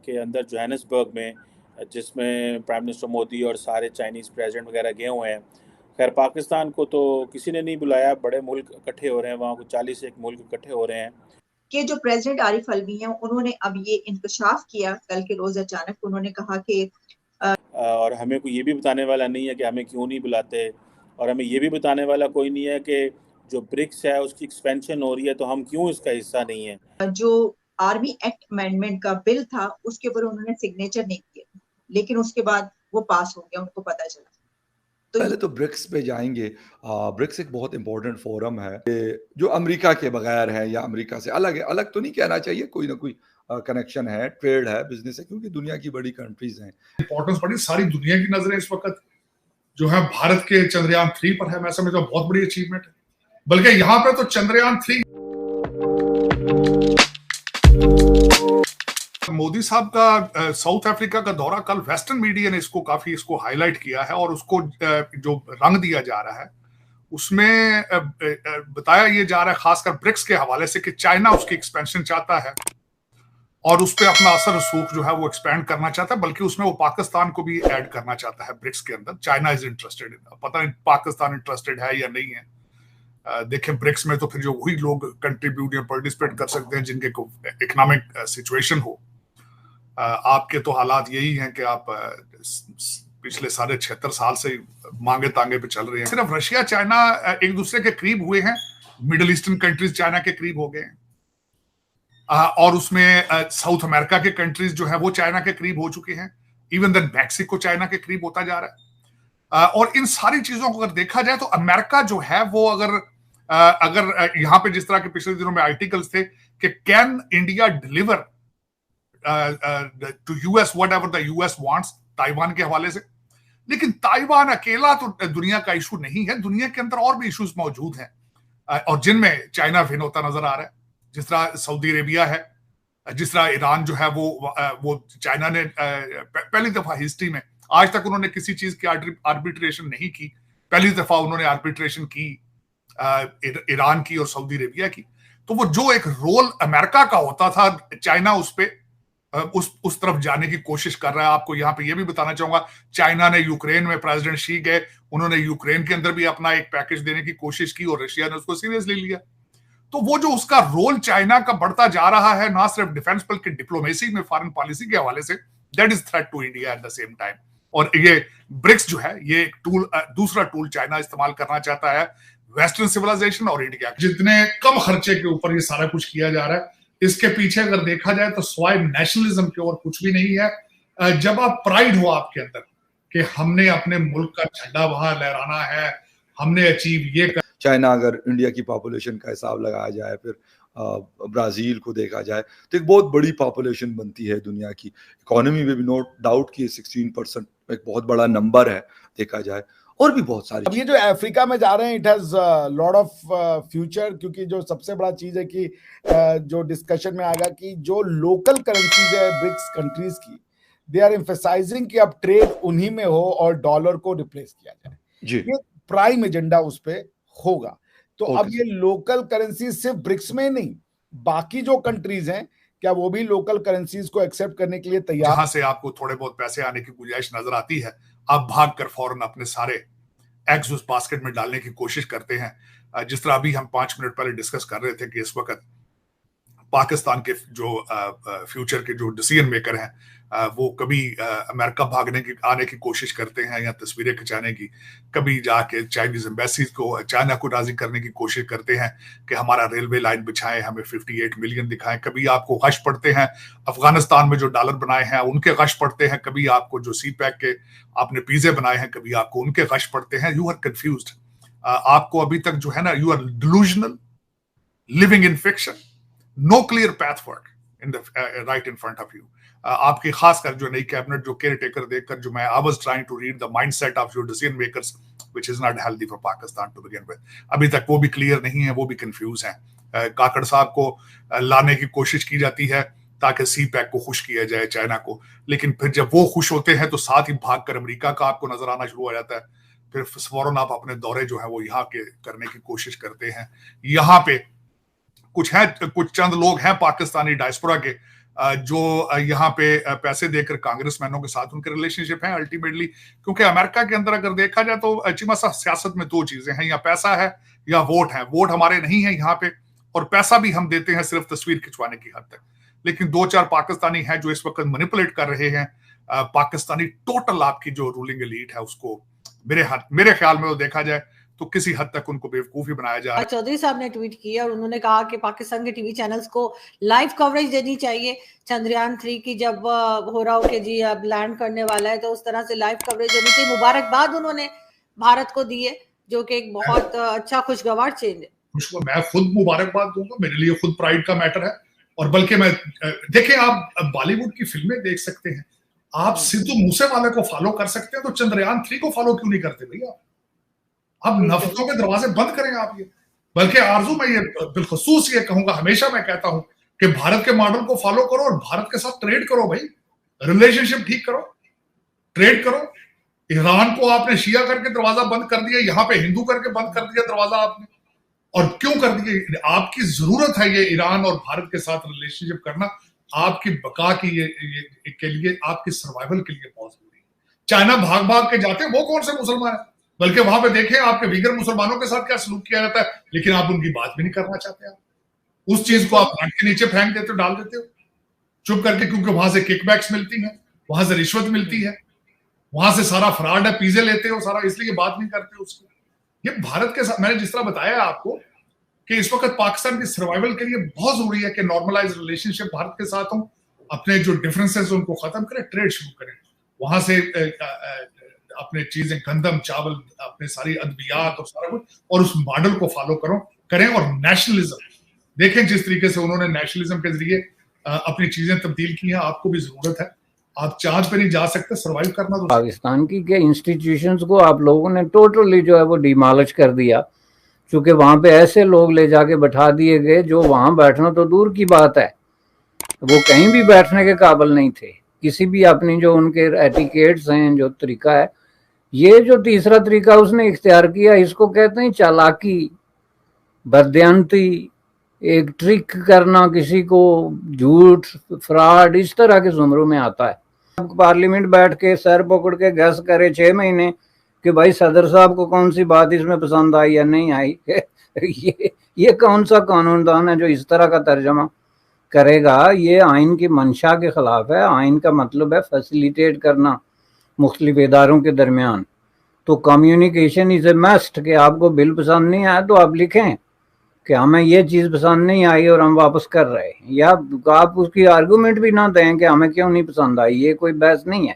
के अंदर जोहानिसबर्ग में, जिसमें प्राइम मिनिस्टर मोदी और सारे चाइनीज़ प्रेसिडेंट वगैरह गए हुए हैं। खैर पाकिस्तान को तो किसी ने नहीं बुलाया, बड़े मुल्क इकट्ठे हो रहे हैं, वहाँ को 40 एक मुल्क इकट्ठे हो रहे हैं। कि जो प्रेसिडेंट आरिफ अलवी हैं उन्होंने अब ये इंकशाफ किया कल के रोज अचानक, उन्होंने कहा कि और हमें कोई ये भी बताने वाला नहीं है कि हमें क्यों नहीं बुलाते, और हमें ये भी बताने वाला कोई नहीं है कि जो ब्रिक्स है उसकी एक्सपेंशन हो रही है तो हम क्यों इसका हिस्सा नहीं है। जो आर्मी एक्ट अमेंडमेंट का बिल था उसके ऊपर उन्होंने सिग्नेचर नहीं किए, लेकिन उसके बाद वो पास हो गया, उनको पता चला। तो पहले तो ब्रिक्स पे जाएंगे। ब्रिक्स एक बहुत इंपॉर्टेंट फोरम है जो अमेरिका के बगैर है या अमेरिका से अलग है। अलग तो नहीं कहना चाहिए, कोई ना कोई कनेक्शन है, ट्रेड है, बिजनेस है, क्योंकि दुनिया की बड़ी कंट्रीज हैं। इंपॉर्टेंस बड़ी सारी दुनिया की नजरें इस वक्त जो है भारत के चंद्रयान 3 पर है। मैं समझता हूं बहुत बड़ी अचीवमेंट है, बल्कि यहाँ पे तो चंद्रयान 3 मोदी साहब का साउथ अफ्रीका का दौरा, कल वेस्टर्न मीडिया ने इसको हाईलाइट किया है और उसको जो रंग दिया जा रहा है उसमें बताया ये जा रहा है खासकर ब्रिक्स के हवाले से कि चाइना उसकी एक्सपेंशन चाहता है और उस पर अपना असर रसूख जो है वो एक्सपेंड करना चाहता है, बल्कि उसमें वो पाकिस्तान को भी ऐड करना चाहता है ब्रिक्स के अंदर। चाइना इज इंटरेस्टेड, पता नहीं पाकिस्तान इंटरेस्टेड है या नहीं है। देखें ब्रिक्स में तो फिर जो वही लोग कंट्रीब्यूट या पार्टिसिपेट कर सकते हैं जिनके इकोनॉमिक सिचुएशन हो। आपके तो हालात यही हैं कि आप पिछले 76.5 साल से मांगे तांगे पे चल रहे हैं। सिर्फ रशिया चाइना एक दूसरे के करीब हुए हैं, मिडिल ईस्टर्न कंट्रीज चाइना के करीब हो गए हैं, और उसमें साउथ अमेरिका के कंट्रीज जो है वो चाइना के करीब हो चुके हैं। इवन देन मैक्सिको चाइना के करीब होता जा रहा है। और इन सारी चीजों को अगर देखा जाए तो अमेरिका जो है वो अगर यहाँ पे जिस तरह के पिछले दिनों में आर्टिकल्स थे कि can India deliver to US whatever the US wants, Taiwan के हवाले से। लेकिन ताइवान अकेला तो दुनिया का इशू नहीं है, दुनिया के अंदर और भी इश्यूज मौजूद हैं और जिनमें चाइना विन होता नजर आ रहा है। जिस तरह सऊदी अरेबिया है, जिस तरह ईरान जो है वो चाइना ने पहली दफा हिस्ट्री में, आज तक उन्होंने किसी चीज की आर्बिट्रेशन नहीं की, पहली दफा उन्होंने आर्बिट्रेशन की ईरान की और सऊदी अरेबिया की। तो वो जो एक रोल अमेरिका का होता था, चाइना उस पे उस तरफ जाने की कोशिश कर रहा है। आपको यहाँ पे ये भी बताना चाहूंगा, चाइना ने यूक्रेन में प्रेसिडेंट शी गए, उन्होंने यूक्रेन के अंदर भी अपना एक पैकेज देने की कोशिश की और रशिया ने उसको सीरियसली लिया। तो वो जो उसका रोल चाइना का बढ़ता जा रहा है, ना सिर्फ डिफेंस बल्कि डिप्लोमेसी में, फॉरेन पॉलिसी के हवाले से, that is threat to India at the same time. और ये ब्रिक्स जो है ये एक टूल, दूसरा टूल चाइना इस्तेमाल करना चाहता है वेस्टर्न सिविलाइजेशन और इंडिया। जितने कम खर्चे के ऊपर ये सारा कुछ किया जा रहा है, इसके पीछे अगर देखा जाए तो स्वाय नेशनलिज्म के और कुछ भी नहीं है। जब आप प्राइड हो आपके अंदर कि हमने अपने मुल्क का झंडा वहां लहराना है, हमने अचीव ये कर। चाइना अगर इंडिया की पॉपुलेशन का हिसाब लगाया जाए, फिर ब्राजील को देखा जाए तो एक बहुत बड़ी पॉपुलेशन बनती है दुनिया की। इकोनॉमी में भी नो डाउट कि 16% एक बहुत बड़ा नंबर है देखा जाए, और भी बहुत सारी। अब ये जो अफ्रीका में जा रहे हैं, it has lot of future, क्योंकि जो सबसे बड़ा चीज है कि जो डिस्कशन में आएगा कि जो लोकल करेंसीज है ब्रिक्स कंट्रीज की, दे आर एम्फसाइजिंग कि अब ट्रेड उन्हीं में हो और डॉलर को रिप्लेस किया जाए जी। ये प्राइम एजेंडा उस पे होगा। तो अब ये लोकल करेंसीज सिर्फ ब्रिक्स में नहीं, बाकी जो कंट्रीज हैं क्या वो भी लोकल करेंसीज को एक्सेप्ट करने के लिए तैयार? जहां से आपको थोड़े बहुत पैसे आने की गुंजाइश नजर आती है, आप भाग कर फौरन अपने सारे एग्स उस बास्केट में डालने की कोशिश करते हैं। जिस तरह अभी हम 5 मिनट पहले डिस्कस कर रहे थे कि इस वक्त पाकिस्तान के जो फ्यूचर के जो डिसीजन मेकर हैं वो कभी अमेरिका आने की कोशिश करते हैं या तस्वीरें खिंचाने की, कभी जाके चाइनीज एम्बेसी को, चाइना को राजी करने की कोशिश करते हैं कि हमारा रेलवे लाइन बिछाएं, हमें 58 मिलियन दिखाएं। कभी आपको गश पड़ते हैं अफगानिस्तान में जो डॉलर बनाए हैं उनके गश पड़ते हैं, कभी आपको जो सी पैक के आपने पिज्जे बनाए हैं कभी आपको उनके गश पड़ते हैं। यू आर कंफ्यूज्ड, आपको अभी तक जो है ना, you are delusional, living in fiction, no clear path forward in the right in front of you। आपकी खासकर जो नई कैबिनेट जो केयर टेकर देखकर जो मैं I was trying to read the mindset of your decision makers which is not healthy for Pakistan to begin with। अभी तक वो भी क्लियर नहीं है, वो भी कंफ्यूज हैं। काकड़ साहब को लाने की कोशिश की जाती है ताकि सी पैक को खुश किया जाए चाइना को, लेकिन फिर जब वो खुश होते हैं तो साथ ही भागकर अमेरिका का आपको नजर आना शुरू हो जाता है। फिर फौरन आप अपने दौरे जो है वो यहाँ के करने की कोशिश करते हैं। यहाँ पे कुछ चंद लोग हैं पाकिस्तानी डायस्पोरा के जो यहाँ पे पैसे देकर कांग्रेसमैनों के साथ उनके रिलेशनशिप हैं अल्टीमेटली, क्योंकि अमेरिका के अंदर अगर देखा जाए तो चीमा सा सियासत में दो चीजें हैं, या पैसा है या वोट है। वोट हमारे नहीं है यहाँ पे, और पैसा भी हम देते हैं सिर्फ तस्वीर खिंचवाने की हद तक। लेकिन 2-4 पाकिस्तानी हैं जो इस वक्त मैनिपुलेट कर रहे हैं पाकिस्तानी टोटल आपकी जो रूलिंग एलीट है उसको। मेरे ख्याल में वो देखा जाए तो किसी हद तक उनको बेवकूफी बनाया जा रहा है। चौधरी साहब ने ट्वीट किया और उन्होंने कहा कि पाकिस्तान के टीवी चैनल्स को लाइव कवरेज देनी चाहिए चंद्रयान 3 की, जब हो रहा हो कि जी अब लैंड करने वाला है तो उस तरह से लाइव कवरेज देनी चाहिए। मुबारकबाद उन्होंने भारत को दी है, जो कि एक बहुत अच्छा खुशगवार चेंज है। मैं खुद मुबारकबाद दूंगा, मेरे लिए खुद प्राइड का मैटर है। और बल्कि मैं देखें, आप बॉलीवुड की फिल्में देख सकते हैं, आप सिद्धू मूसेवाले को फॉलो कर सकते हैं, तो चंद्रयान 3 को फॉलो क्यों नहीं करते भैया? अब नफरतों के दरवाजे बंद करें आप ये। बल्कि आरजू मैं ये बिलखसूस ये कहूंगा, हमेशा मैं कहता हूं कि भारत के मॉडल को फॉलो करो और भारत के साथ ट्रेड करो भाई, रिलेशनशिप ठीक करो, ट्रेड करो। ईरान को आपने शिया करके दरवाजा बंद कर दिया, यहाँ पे हिंदू करके बंद कर दिया दरवाजा आपने। और क्यों कर दिए? आपकी जरूरत है ये ईरान और भारत के साथ रिलेशनशिप करना, आपकी बका की ये के लिए, आपकी सर्वाइवल के लिए बहुत जरूरी है। चाइना भाग भाग के जाते हैं, वो कौन से मुसलमान है? बल्कि वहां पे देखें आपके वीगर मुसलमानों के साथ क्या सलूक किया जाता है, लेकिन आप उनकी बात भी नहीं करना चाहते। आप उस चीज को आप नाक के नीचे फेंक देते हो, डाल देते हो चुप करके, क्योंकि वहां से किकबैक्स मिलती हैं, वहां से रिश्वत मिलती है, वहां से सारा फ्रॉड है, पीजे लेते हो सारा, इसलिए बात नहीं करते उसको। ये भारत के साथ मैंने जिस तरह बताया आपको कि इस वक्त पाकिस्तान की सर्वाइवल के लिए बहुत जरूरी है कि नॉर्मलाइज रिलेशनशिप भारत के साथ हो, अपने जो डिफरेंसेस उनको खत्म करें, ट्रेड शुरू करें, वहां से अपने चीजें, गंदम चावल, अपने सारी अद्वियात और सारा कुछ, और उस मॉडल को फॉलो करें। और नेशनलिज्म देखें, जिस तरीके से उन्होंने नेशनलिज्म के जरिए अपनी चीजें तब्दील की हैं, आपको भी जरूरत है। आप चांद पे नहीं जा सकते, सर्वाइव करना तो पाकिस्तान की के इंस्टीट्यूशंस को आप लोगों ने टोटली जो है वो डिमॉलिश कर दिया, क्योंकि वहां पे ऐसे लोग ले जाके बैठा दिए गए जो वहां बैठना तो दूर की बात है, वो कहीं भी बैठने के काबिल नहीं थे। किसी भी अपनी जो उनके एटिकेट्स हैं, जो तरीका है, ये जो तीसरा तरीका उसने इख्तियार किया, इसको कहते हैं चालाकी, बदयांती, एक ट्रिक करना, किसी को झूठ, फ्रॉड, इस तरह के जुमरों में आता है। पार्लियामेंट बैठ के सर पकड़ के गैस करे 6 महीने कि भाई सदर साहब को कौन सी बात इसमें पसंद आई या नहीं आई। ये कौन सा कानूनदान है जो इस तरह का तर्जमा करेगा? ये आइन की मंशा के खिलाफ है। आइन का मतलब है फैसिलिटेट करना मुख्तलिफ इदारों के दरमियान। तो कम्युनिकेशन इज ए मस्ट कि आपको बिल पसंद नहीं आया तो आप लिखें कि हमें ये चीज़ पसंद नहीं आई और हम वापस कर रहे हैं, या आप उसकी आर्गूमेंट भी ना दें कि हमें क्यों नहीं पसंद आई। ये कोई बहस नहीं है।